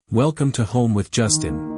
Welcome to Home with Justin.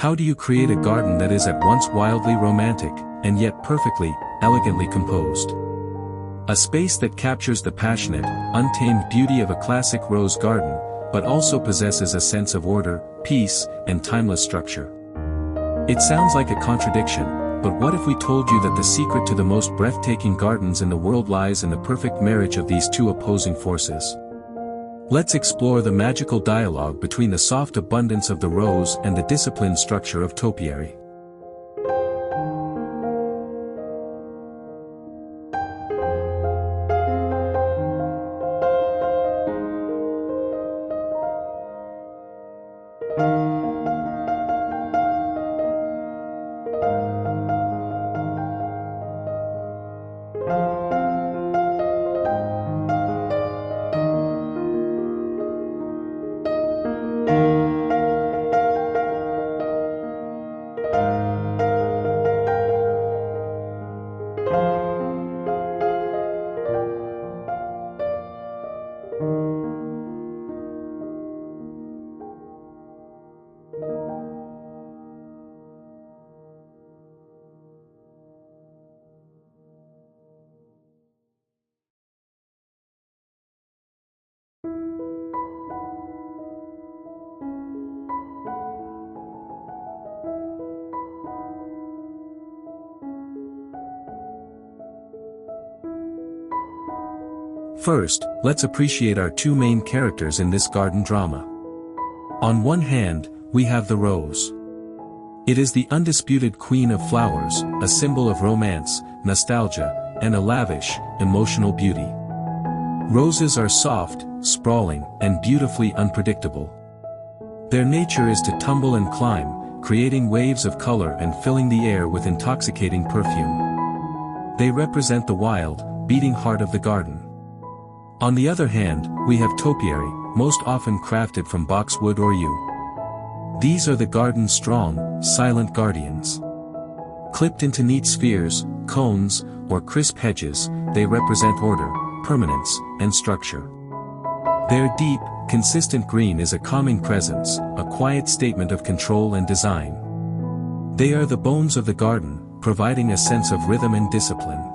How do you create a garden that is at once wildly romantic, and yet perfectly, elegantly composed? A space that captures the passionate, untamed beauty of a classic rose garden, but also possesses a sense of order, peace, and timeless structure. It sounds like a contradiction, but what if we told you that the secret to the most breathtaking gardens in the world lies in the perfect marriage of these two opposing forces? Let's explore the magical dialogue between the soft abundance of the rose and the disciplined structure of topiary. First, let's appreciate our two main characters in this garden drama. On one hand, we have the rose. It is the undisputed queen of flowers, a symbol of romance, nostalgia, and a lavish, emotional beauty. Roses are soft, sprawling, and beautifully unpredictable. Their nature is to tumble and climb, creating waves of color and filling the air with intoxicating perfume. They represent the wild, beating heart of the garden. On the other hand, we have topiary, most often crafted from boxwood or yew. These are the garden's strong, silent guardians. Clipped into neat spheres, cones, or crisp hedges, they represent order, permanence, and structure. Their deep, consistent green is a calming presence, a quiet statement of control and design. They are the bones of the garden, providing a sense of rhythm and discipline.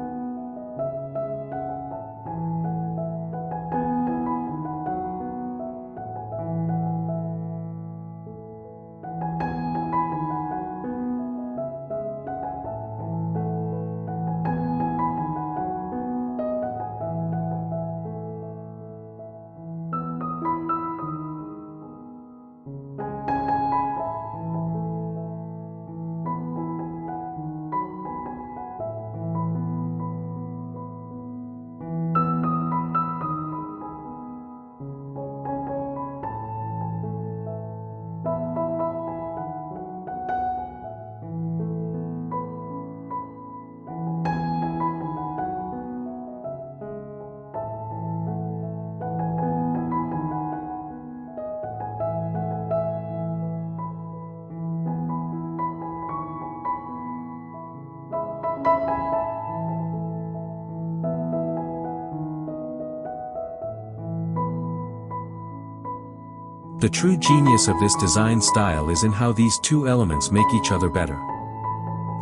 The true genius of this design style is in how these two elements make each other better.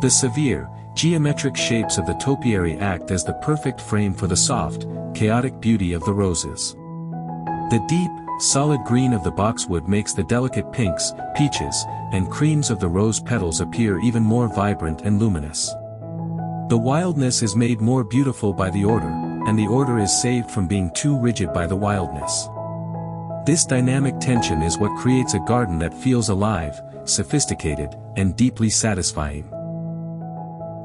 The severe, geometric shapes of the topiary act as the perfect frame for the soft, chaotic beauty of the roses. The deep, solid green of the boxwood makes the delicate pinks, peaches, and creams of the rose petals appear even more vibrant and luminous. The wildness is made more beautiful by the order, and the order is saved from being too rigid by the wildness. This dynamic tension is what creates a garden that feels alive, sophisticated, and deeply satisfying.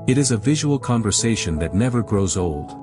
It is a visual conversation that never grows old.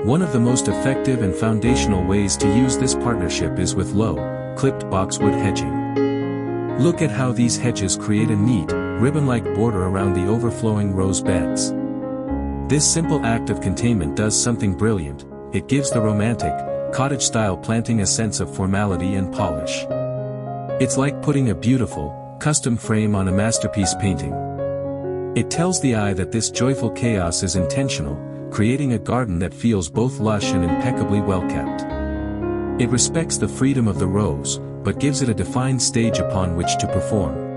One of the most effective and foundational ways to use this partnership is with low, clipped boxwood hedging. Look at how these hedges create a neat, ribbon-like border around the overflowing rose beds. This simple act of containment does something brilliant. It gives the romantic, cottage-style planting a sense of formality and polish. It's like putting a beautiful, custom frame on a masterpiece painting. It tells the eye that this joyful chaos is intentional, creating a garden that feels both lush and impeccably well-kept. It respects the freedom of the rose, but gives it a defined stage upon which to perform.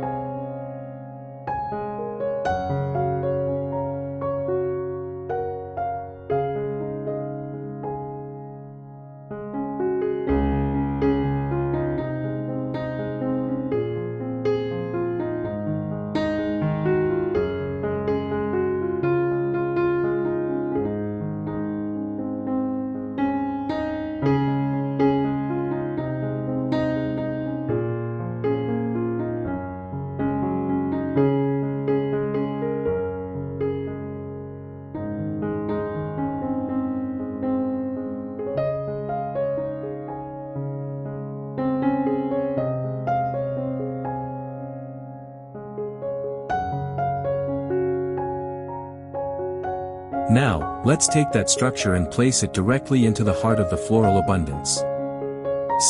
Now, let's take that structure and place it directly into the heart of the floral abundance.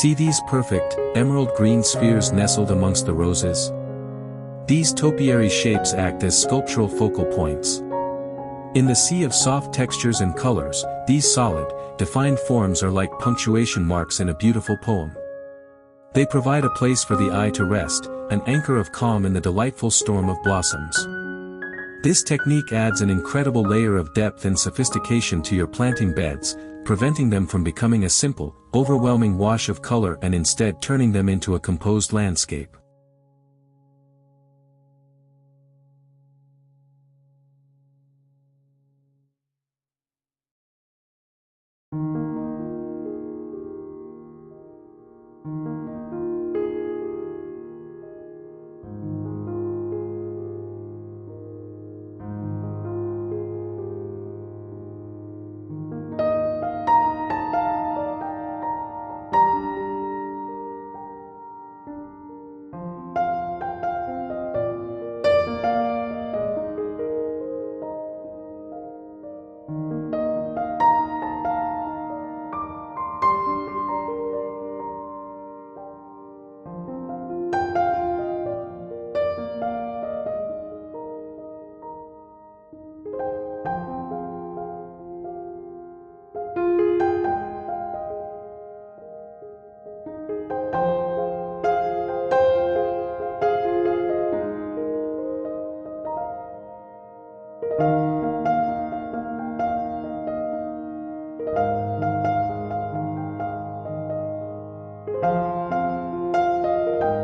See these perfect, emerald green spheres nestled amongst the roses? These topiary shapes act as sculptural focal points. In the sea of soft textures and colors, these solid, defined forms are like punctuation marks in a beautiful poem. They provide a place for the eye to rest, an anchor of calm in the delightful storm of blossoms. This technique adds an incredible layer of depth and sophistication to your planting beds, preventing them from becoming a simple, overwhelming wash of color and instead turning them into a composed landscape.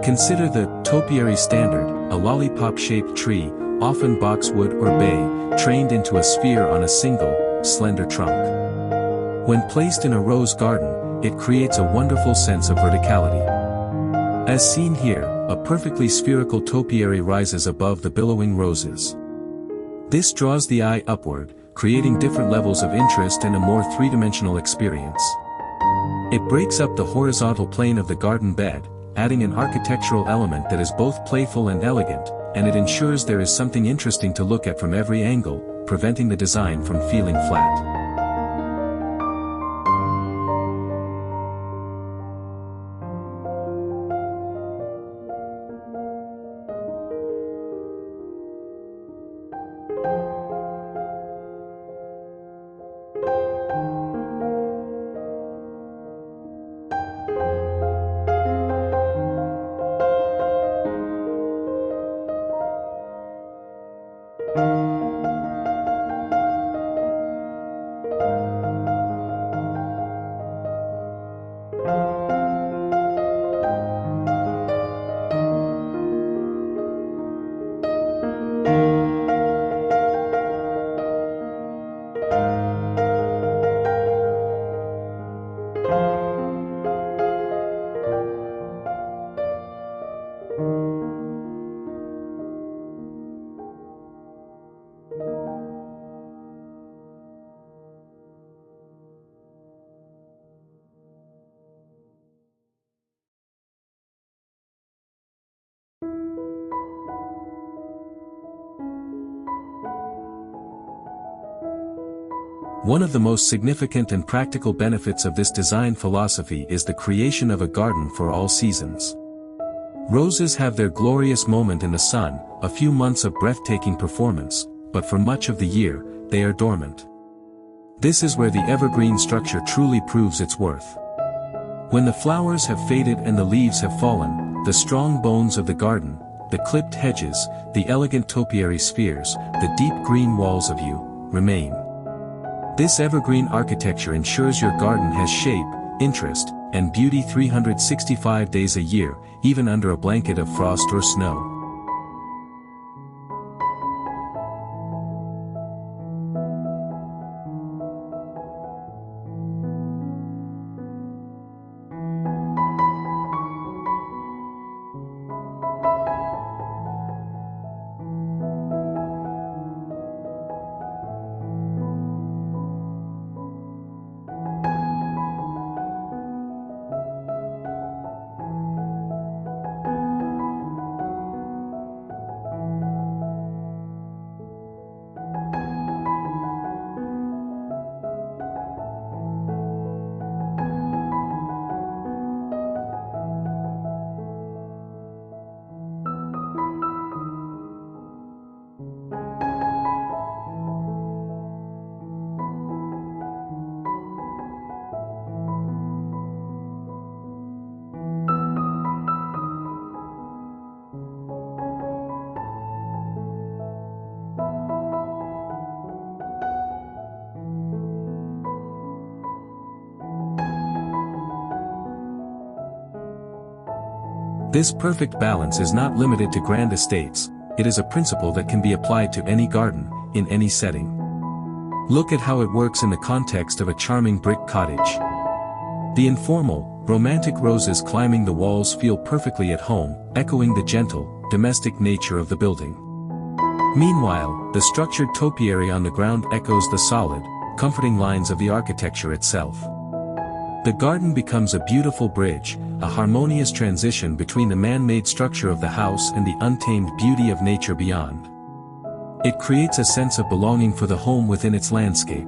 Consider the topiary standard, a lollipop-shaped tree, often boxwood or bay, trained into a sphere on a single, slender trunk. When placed in a rose garden, it creates a wonderful sense of verticality. As seen here, a perfectly spherical topiary rises above the billowing roses. This draws the eye upward, creating different levels of interest and a more three-dimensional experience. It breaks up the horizontal plane of the garden bed, adding an architectural element that is both playful and elegant, and it ensures there is something interesting to look at from every angle, preventing the design from feeling flat. One of the most significant and practical benefits of this design philosophy is the creation of a garden for all seasons. Roses have their glorious moment in the sun, a few months of breathtaking performance, but for much of the year, they are dormant. This is where the evergreen structure truly proves its worth. When the flowers have faded and the leaves have fallen, the strong bones of the garden, the clipped hedges, the elegant topiary spheres, the deep green walls of you, remain. This evergreen architecture ensures your garden has shape, interest, and beauty 365 days a year, even under a blanket of frost or snow. This perfect balance is not limited to grand estates, it is a principle that can be applied to any garden, in any setting. Look at how it works in the context of a charming brick cottage. The informal, romantic roses climbing the walls feel perfectly at home, echoing the gentle, domestic nature of the building. Meanwhile, the structured topiary on the ground echoes the solid, comforting lines of the architecture itself. The garden becomes a beautiful bridge, a harmonious transition between the man-made structure of the house and the untamed beauty of nature beyond. It creates a sense of belonging for the home within its landscape.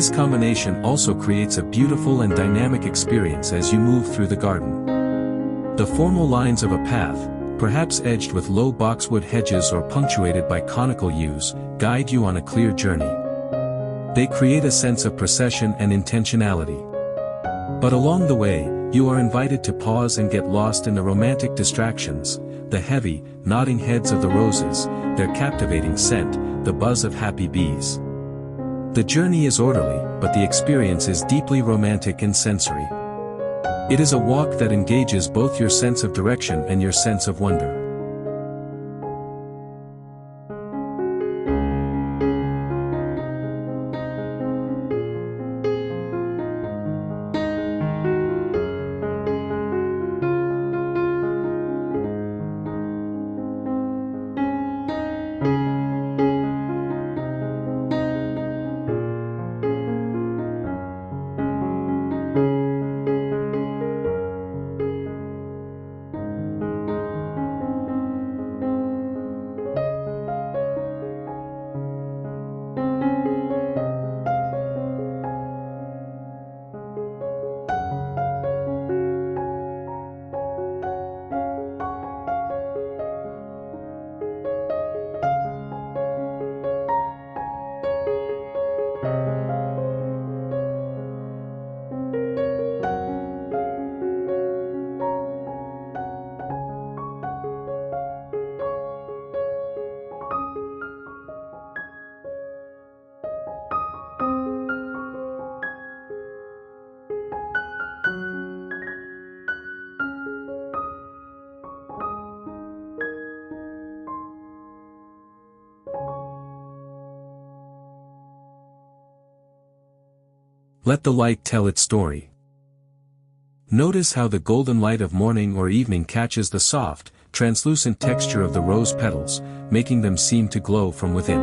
This combination also creates a beautiful and dynamic experience as you move through the garden. The formal lines of a path, perhaps edged with low boxwood hedges or punctuated by conical yews, guide you on a clear journey. They create a sense of procession and intentionality. But along the way, you are invited to pause and get lost in the romantic distractions, the heavy, nodding heads of the roses, their captivating scent, the buzz of happy bees. The journey is orderly, but the experience is deeply romantic and sensory. It is a walk that engages both your sense of direction and your sense of wonder. Let the light tell its story. Notice how the golden light of morning or evening catches the soft, translucent texture of the rose petals, making them seem to glow from within.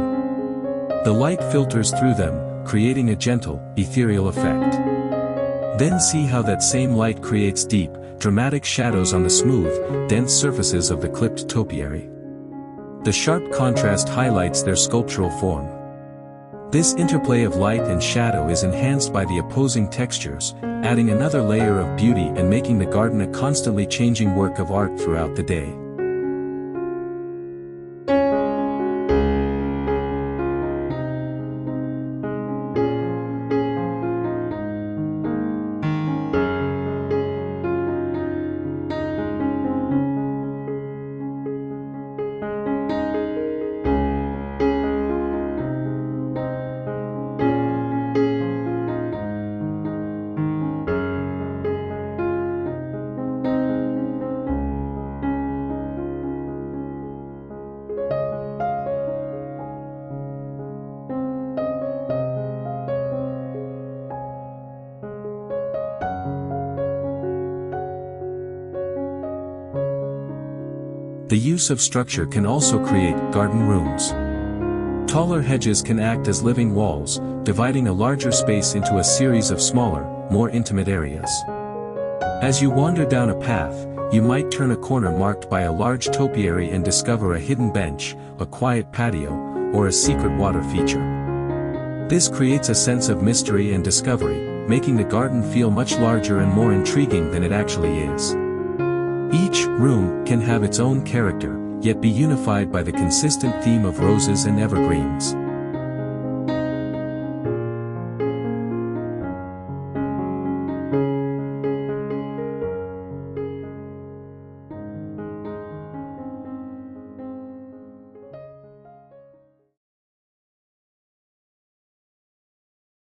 The light filters through them, creating a gentle, ethereal effect. Then see how that same light creates deep, dramatic shadows on the smooth, dense surfaces of the clipped topiary. The sharp contrast highlights their sculptural form. This interplay of light and shadow is enhanced by the opposing textures, adding another layer of beauty and making the garden a constantly changing work of art throughout the day. The use of structure can also create garden rooms. Taller hedges can act as living walls, dividing a larger space into a series of smaller, more intimate areas. As you wander down a path, you might turn a corner marked by a large topiary and discover a hidden bench, a quiet patio, or a secret water feature. This creates a sense of mystery and discovery, making the garden feel much larger and more intriguing than it actually is. Each room can have its own character, yet be unified by the consistent theme of roses and evergreens.